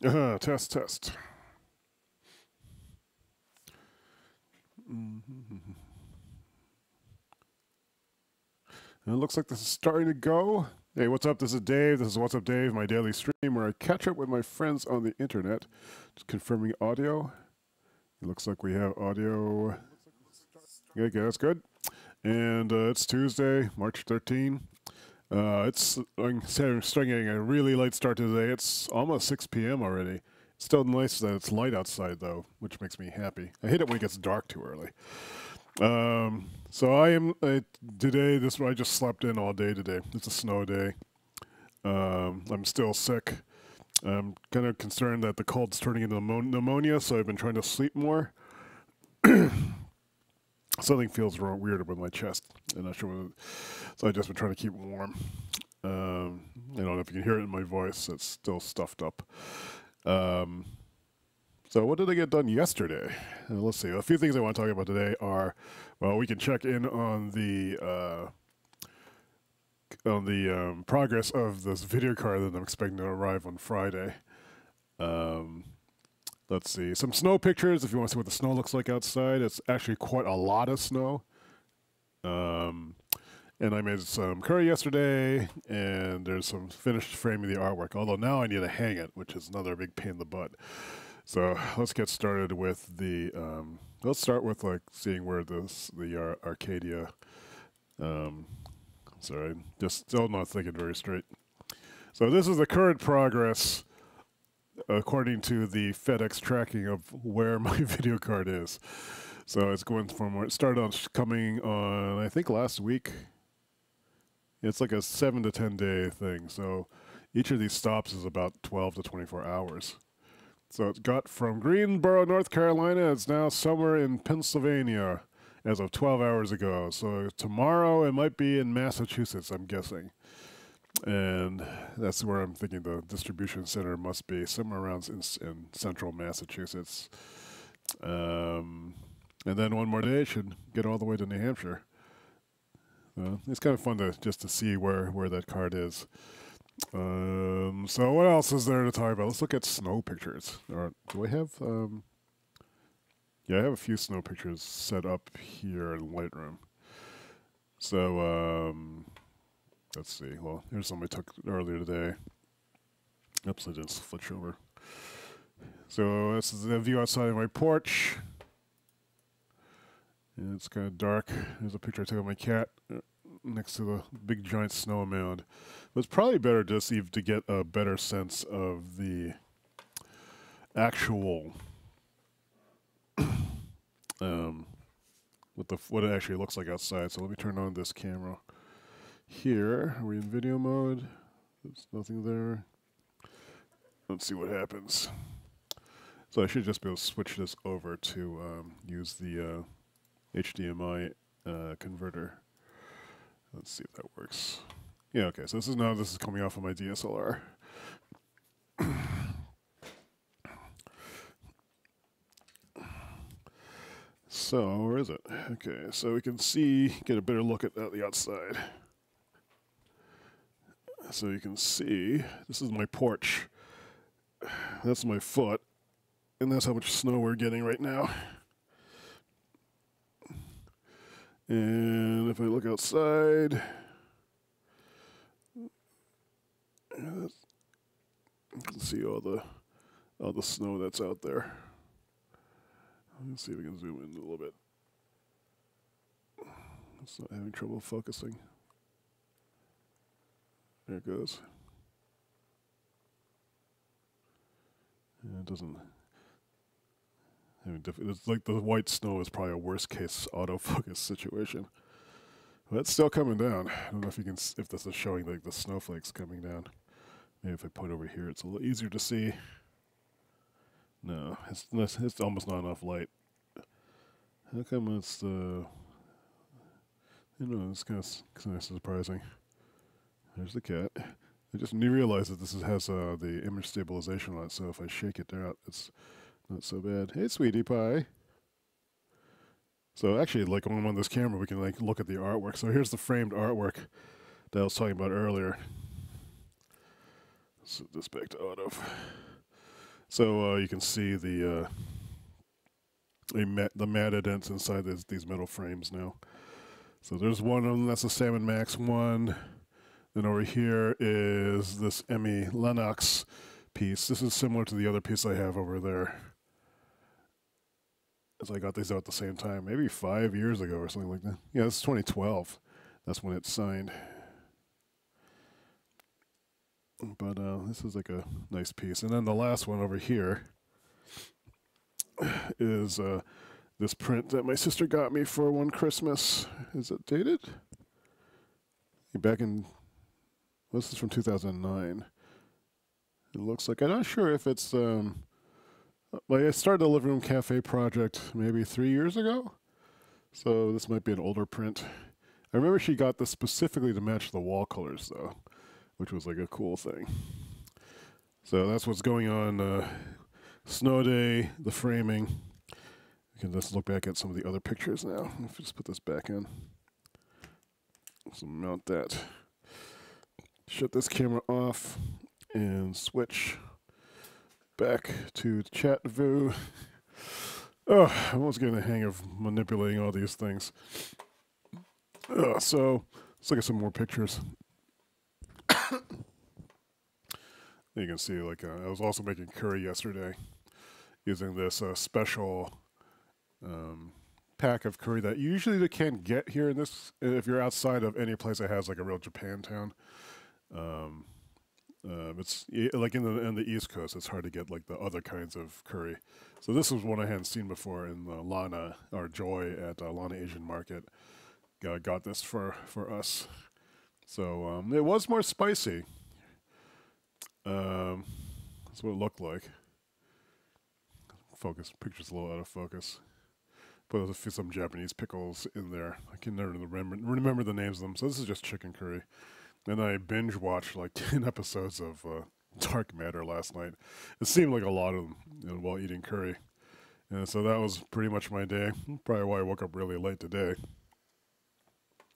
Test, test. And it looks like this is starting to go. Hey, what's up? This is Dave. This is What's Up Dave, my daily stream where I catch up with my friends on the internet. Just confirming audio. It looks like we have audio. Okay, that's good. And it's Tuesday, March 13th. I'm starting getting a really late start today. It's almost 6 p.m. already. It's still nice that it's light outside, though, which makes me happy. I hate it when it gets dark too early. So I am today. I just slept in all day today. It's a snow day. I'm still sick. I'm kind of concerned that the cold's turning into pneumonia, so I've been trying to sleep more. Something feels wrong, weird with my chest. I'm not sure what so I've just been trying to keep warm. I don't know if you can hear it in my voice. It's still stuffed up. So what did I get done yesterday? Let's see. A few things I want to talk about today are, well, we can check in on the progress of this video card that I'm expecting to arrive on Friday. Let's see. Some snow pictures if you want to see what the snow looks like outside. It's actually quite a lot of snow. And I made some curry yesterday, and there's some finished framing the artwork. Although now I need to hang it, which is another big pain in the butt. So let's get started with the. Let's start with like seeing where the Arcadia. Sorry, just still not thinking very straight. So this is the current progress, according to the FedEx tracking of where my video card is. So it's going from where it started on coming on, I think last week. It's like a 7 to 10 day thing. So each of these stops is about 12 to 24 hours. So it got from Greensboro, North Carolina. It's now somewhere in Pennsylvania as of 12 hours ago. So tomorrow it might be in Massachusetts, I'm guessing. And that's where I'm thinking the distribution center must be, somewhere around in central Massachusetts. And then one more day, it should get all the way to New Hampshire. It's kind of fun just to see where that card is. So what else is there to talk about? Let's look at snow pictures. Do I have? Yeah, I have a few snow pictures set up here in Lightroom. So let's see. Well, here's some I took earlier today. Oops, I didn't switch over. So this is the view outside of my porch. And it's kind of dark. There's a picture I took of my cat next to the big giant snow mound. But it's probably better just even to get a better sense of the actual what it actually looks like outside. So let me turn on this camera here. Are we in video mode? There's nothing there. Let's see what happens. So I should just be able to switch this over to use the HDMI converter. Let's see if that works. Yeah, okay, so this is coming off of my DSLR. So, where is it? Okay, so we can get a better look at the outside. So you can see, this is my porch. That's my foot. And that's how much snow we're getting right now. And if I look outside, you can see all the snow that's out there. Let's see if we can zoom in a little bit. It's not having trouble focusing. There it goes. Yeah, it doesn't. It's like the white snow is probably a worst case autofocus situation. But it's still coming down. I don't know if this is showing like the snowflakes coming down. Maybe if I point over here, it's a little easier to see. No, it's almost not enough light. How come it's it's kind of surprising. There's the cat. I just realized that this has the image stabilization on it, so if I shake it out, it's not so bad. Hey, sweetie pie. So actually, like when I'm on this camera, we can like look at the artwork. So here's the framed artwork that I was talking about earlier. Set this back to auto. So you can see the matted ends inside these metal frames now. So there's one of them, that's a Salmon Max 1. Then over here is this Emmy Lennox piece. This is similar to the other piece I have over there. As I got these out at the same time, maybe 5 years ago or something like that. Yeah, this is 2012. That's when it's signed. But this is like a nice piece. And then the last one over here is this print that my sister got me for one Christmas. Is it dated? Back in, well, this is from 2009. It looks like, I'm not sure if it's, like I started the Living Room Cafe project maybe 3 years ago. So this might be an older print. I remember she got this specifically to match the wall colors though, which was like a cool thing. So that's what's going on. Snow day, the framing. We can just look back at some of the other pictures now. Let's just put this back in. So mount that. Shut this camera off and switch back to chat view. Oh, I'm almost getting the hang of manipulating all these things. So let's look at some more pictures. You can see, like, I was also making curry yesterday using this special pack of curry that you usually can't get here in this, if you're outside of any place that has like a real Japantown. It's like in the East Coast, it's hard to get like the other kinds of curry. So this was one I hadn't seen before in Lana, or Joy at Lana Asian Market. Got this for us. So it was more spicy. That's what it looked like. Focus, picture's a little out of focus. But there's some Japanese pickles in there. I can never remember the names of them. So this is just chicken curry. And I binge watched like 10 episodes of Dark Matter last night. It seemed like a lot of them, you know, while eating curry. And so that was pretty much my day. Probably why I woke up really late today.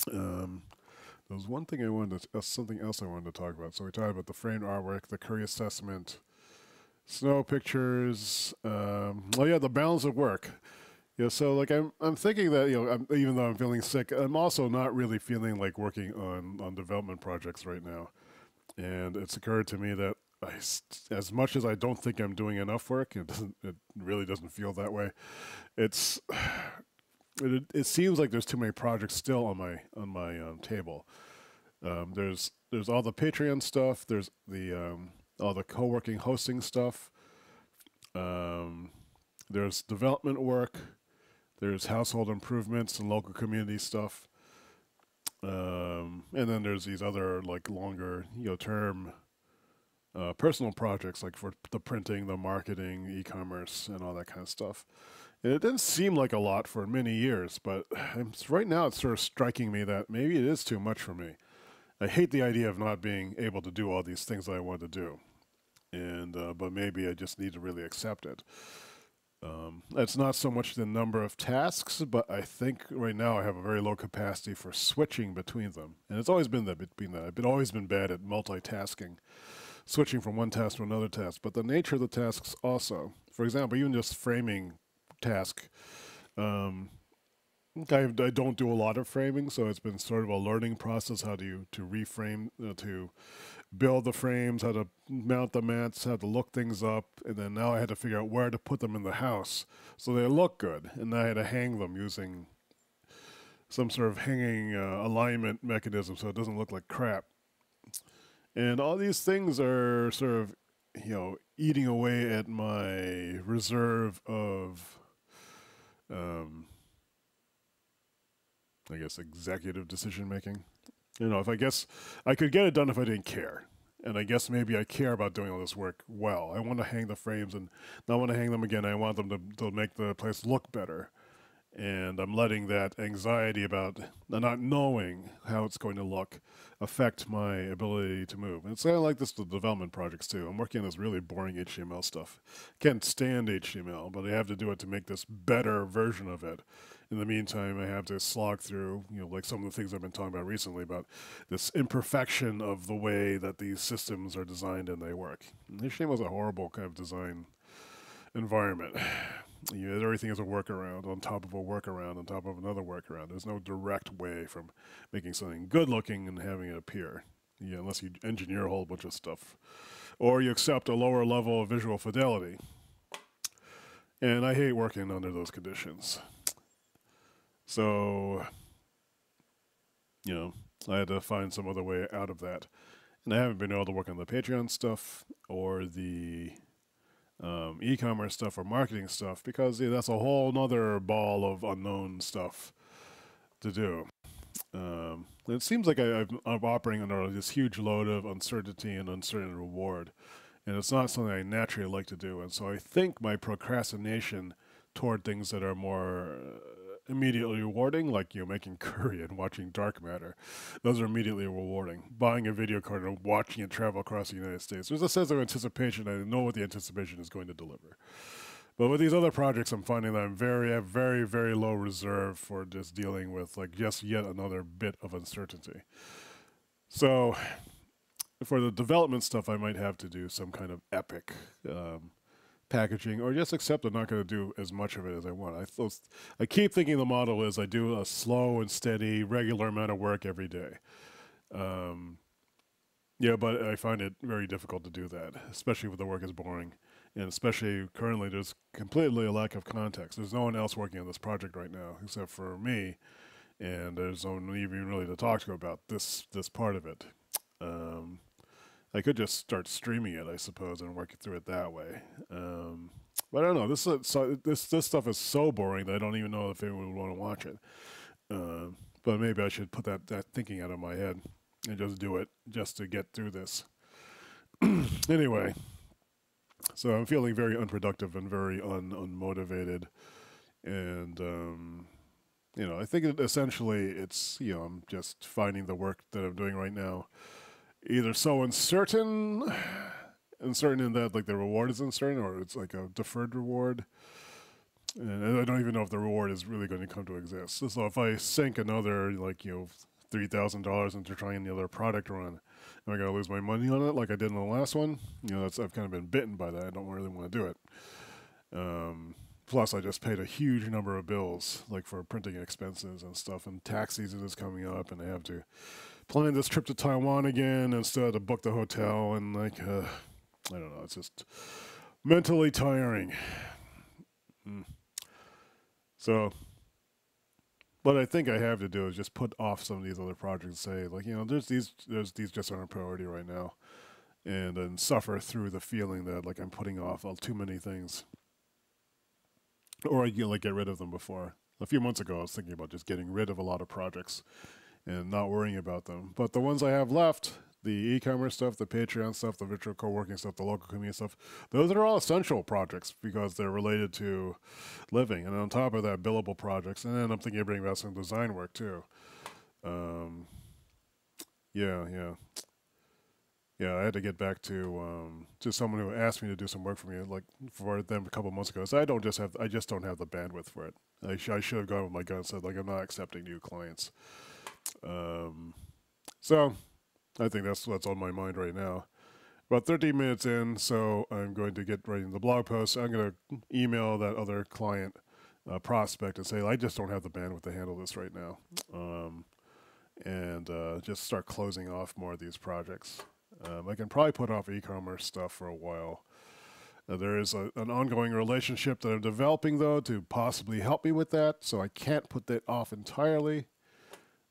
There was one thing I wanted to, something else I wanted to talk about. So we talked about the framed artwork, the curry assessment, snow pictures. Oh yeah, the balance of work. Yeah, so like I'm thinking that, you know, even though I'm feeling sick, I'm also not really feeling like working on development projects right now. And it's occurred to me that as much as I don't think I'm doing enough work, it really doesn't feel that way. It seems like there's too many projects still on my table. There's all the Patreon stuff. There's the all the co-working hosting stuff. There's development work. There's household improvements and local community stuff. And then there's these other like longer, you know, term personal projects, like for the printing, the marketing, e-commerce, and all that kind of stuff. And it didn't seem like a lot for many years, but right now it's sort of striking me that maybe it is too much for me. I hate the idea of not being able to do all these things that I want to do. And but maybe I just need to really accept it. It's not so much the number of tasks, but I think right now I have a very low capacity for switching between them. And it's always been that between that. I've always been bad at multitasking, switching from one task to another task. But the nature of the tasks also, for example, even just framing task, I don't do a lot of framing, so it's been sort of a learning process how to reframe, to build the frames, how to mount the mats, how to look things up, and then now I had to figure out where to put them in the house so they look good, and I had to hang them using some sort of hanging alignment mechanism so it doesn't look like crap. And all these things are sort of, you know, eating away at my reserve of, I guess, executive decision making. You know, if I guess I could get it done if I didn't care. And I guess maybe I care about doing all this work well. I want to hang the frames, and not want to hang them again. I want them to make the place look better. And I'm letting that anxiety about not knowing how it's going to look affect my ability to move. And it's kind of like this with development projects too. I'm working on this really boring HTML stuff. Can't stand HTML, but I have to do it to make this better version of it. in the meantime, I have to slog through, like some of the things I've been talking about recently about this imperfection of the way that these systems are designed and they work. HTML was a horrible kind of design environment. Everything is a workaround on top of a workaround on top of another workaround. There's no direct way from making something good looking and having it appear, unless you engineer a whole bunch of stuff. Or you accept a lower level of visual fidelity. And I hate working under those conditions. So, I had to find some other way out of that. And I haven't been able to work on the Patreon stuff or the e-commerce stuff or marketing stuff because that's a whole nother ball of unknown stuff to do. It seems like I'm operating under this huge load of uncertainty and uncertain reward. And it's not something I naturally like to do. And so I think my procrastination toward things that are more immediately rewarding, like making curry and watching dark matter, those are immediately rewarding. Buying a video card and watching it travel across the United States, there's a sense of anticipation. I know what the anticipation is going to deliver. But with these other projects, I'm finding that I have very, very low reserve for just dealing with just yet another bit of uncertainty. So for the development stuff, I might have to do some kind of epic packaging, or just accept I'm not going to do as much of it as I want. I keep thinking the model is I do a slow and steady, regular amount of work every day. But I find it very difficult to do that, especially if the work is boring. And especially currently, there's completely a lack of context. There's no one else working on this project right now except for me, and there's no one even really to talk to about this part of it. I could just start streaming it, I suppose, and work through it that way. But I don't know. This stuff is so boring that I don't even know if anyone would want to watch it. But maybe I should put that thinking out of my head and just do it just to get through this. Anyway, so I'm feeling very unproductive and very unmotivated. And, I think essentially it's, I'm just finding the work that I'm doing right now either so uncertain in that the reward is uncertain, or it's like a deferred reward. And I don't even know if the reward is really going to come to exist. So if I sink another $3,000 into trying the other product run, am I going to lose my money on it like I did in the last one? I've kind of been bitten by that. I don't really want to do it. Plus, I just paid a huge number of bills, like for printing expenses and stuff, and tax season is coming up, and I have to plan this trip to Taiwan again and still have to book the hotel, and I don't know, it's just mentally tiring. So, what I think I have to do is just put off some of these other projects and say, there's these just aren't a priority right now, and then suffer through the feeling that I'm putting off too many things. Or I get rid of them before. A few months ago, I was thinking about just getting rid of a lot of projects and not worrying about them. But the ones I have left, the e-commerce stuff, the Patreon stuff, the virtual co-working stuff, the local community stuff, those are all essential projects because they're related to living. And on top of that, billable projects. And then I'm thinking of bringing about some design work too. Yeah, I had to get back to someone who asked me to do some work for me, for them a couple of months ago. So I just don't have the bandwidth for it. I should have gone with my gut and said I'm not accepting new clients. So I think that's what's on my mind right now. About 13 minutes in, so I'm going to get writing the blog post. I'm going to email that other client prospect and say I just don't have the bandwidth to handle this right now, and just start closing off more of these projects. I can probably put off e-commerce stuff for a while. There is an ongoing relationship that I'm developing, though, to possibly help me with that, so I can't put that off entirely.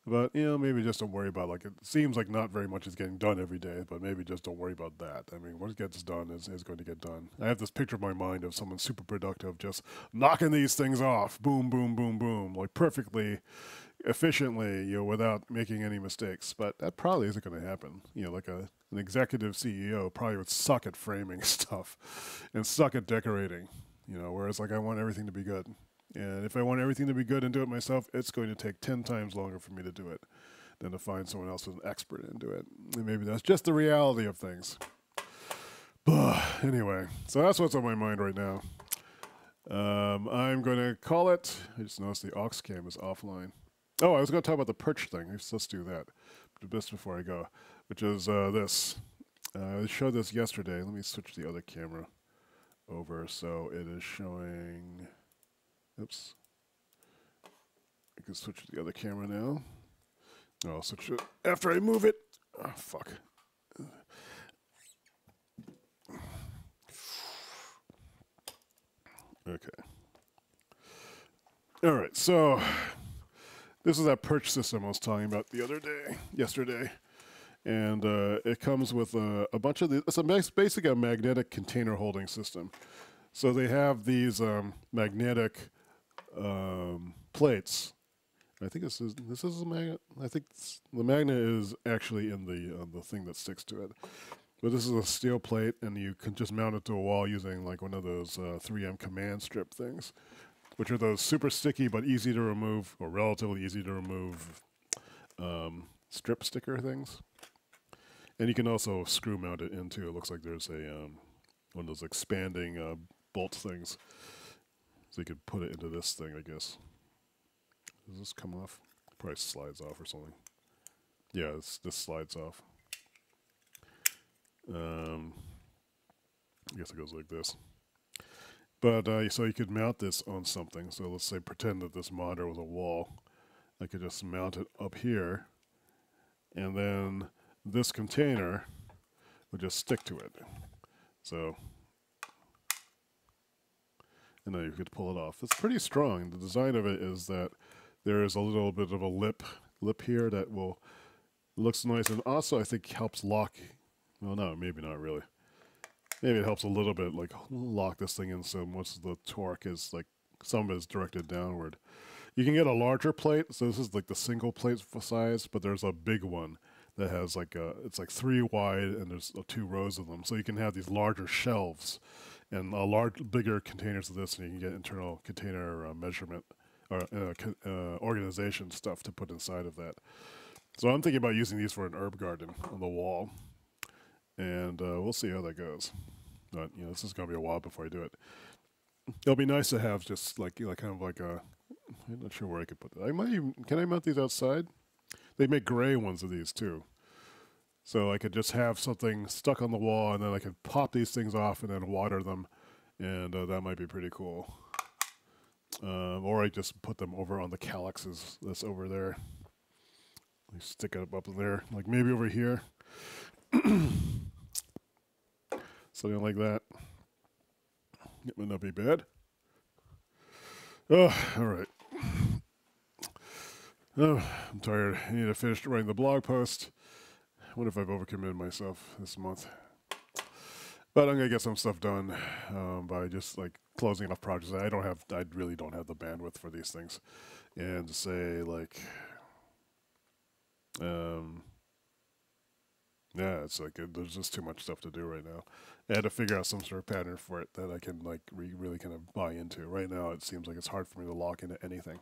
But, maybe just don't worry about it seems like not very much is getting done every day, but maybe just don't worry about that. I mean, what gets done is going to get done. I have this picture in my mind of someone super productive just knocking these things off, boom, boom, boom, boom, perfectly efficiently, without making any mistakes. But that probably isn't going to happen. An executive CEO probably would suck at framing stuff and suck at decorating, whereas I want everything to be good. And if I want everything to be good and do it myself, it's going to take 10 times longer for me to do it than to find someone else who's an expert and do it. And maybe that's just the reality of things. Anyway, so that's what's on my mind right now. I'm going to call it. I just noticed the aux cam is offline. Oh, I was going to talk about the Perch thing. Let's do that just before I go, which is this. I showed this yesterday. Let me switch the other camera over so it is showing. Oops. I can switch to the other camera now. No, I'll switch it after I move it. Oh, fuck. Okay. All right, so this is that Perch system I was talking about yesterday. And it comes with a bunch of it's basically a magnetic container holding system. So they have these magnetic plates. I think this is a magnet. I think the magnet is actually in the thing that sticks to it. But this is a steel plate, and you can just mount it to a wall using like one of those 3M command strip things, which are those super sticky but easy to remove, or relatively easy to remove strip sticker things. And you can also screw mount it into. It looks like there's a one of those expanding bolt things, so you could put it into this thing, I guess. Does this come off? Probably slides off or something. Yeah, this slides off. I guess it goes like this. But so you could mount this on something. So let's say pretend that this monitor was a wall. I could just mount it up here, and then this container would just stick to it. So, and then you could pull it off. It's pretty strong. The design of it is that there is a little bit of a lip here that looks nice, and also I think helps lock. Well, no, maybe not really. Maybe it helps a little bit, like lock this thing in. So once the torque is like some of it is directed downward, you can get a larger plate. So this is like the single plate size, but there's a big one that has like it's like 3 wide, and there's 2 rows of them. So you can have these larger shelves and bigger containers of this, and you can get internal container measurement or organization stuff to put inside of that. So I'm thinking about using these for an herb garden on the wall, and we'll see how that goes. But this is going to be a while before I do it. It'll be nice to have just like kind of like a. I'm not sure where I could put that. Can I mount these outside? They make gray ones of these too. So I could just have something stuck on the wall, and then I could pop these things off and then water them, and that might be pretty cool. Or I just put them over on the calyxes that's over there. I stick it up in there, like maybe over here. Something like that. It might not be bad. Oh, all right. Oh, I'm tired. I need to finish writing the blog post. I wonder if I've overcommitted myself this month. But I'm gonna get some stuff done by just like closing off projects. I really don't have the bandwidth for these things, and to say like, yeah, it's like there's just too much stuff to do right now. I had to figure out some sort of pattern for it that I can like really kind of buy into. Right now, it seems like it's hard for me to lock into anything.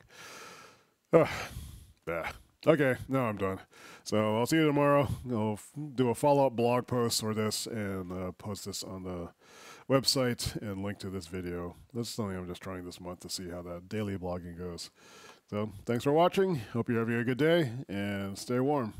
Bah. Okay, now I'm done. So I'll see you tomorrow. I'll do a follow-up blog post for this and post this on the website and link to this video. That's something I'm just trying this month to see how that daily blogging goes. So thanks for watching. Hope you're having a good day and stay warm.